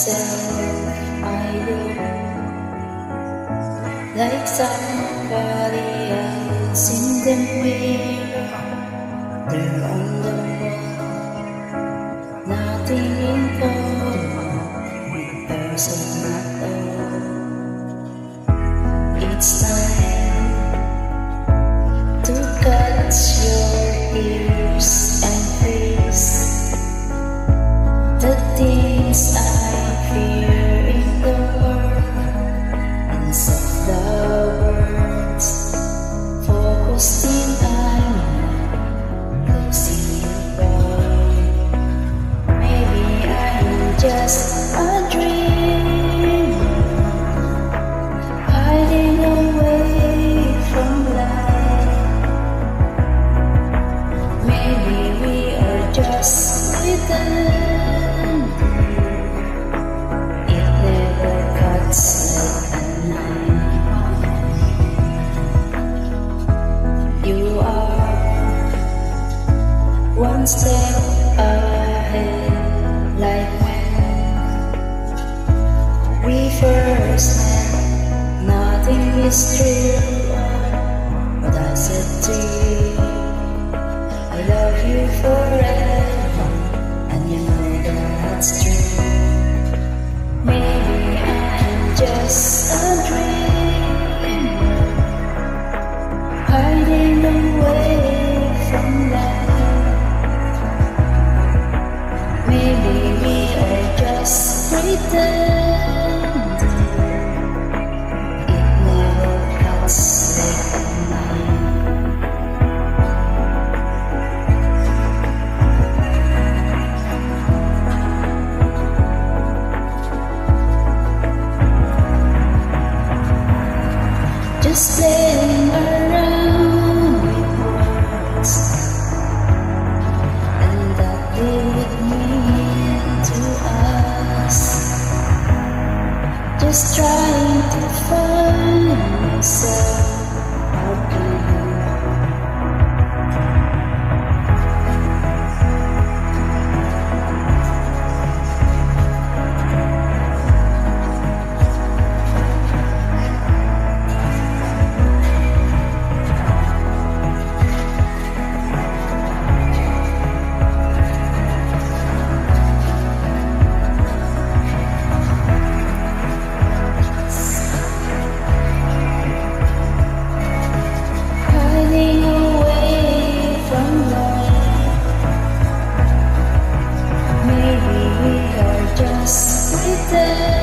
myself, I look like somebody else in the mirror. There on the wall, nothing in common with the person I love. It's time to cut your ears and face the things I fear in the world. Instead the words focused in I'm losing you boy. Maybe I'm just a dreamer, hiding away from life. Maybe we are just pretending. It never cuts like a knife. You are one step ahead, like when we first met. Nothing is true, but I said to you, I love you forever, and you know that's true. Maybe I'm just a dreamer, hiding away from life. Maybe we are just pretending. It never cuts like a knife. Just playing around with words, and that didn't mean to us. Just trying to find myself again. Hiding away from life. Maybe we are just pretending.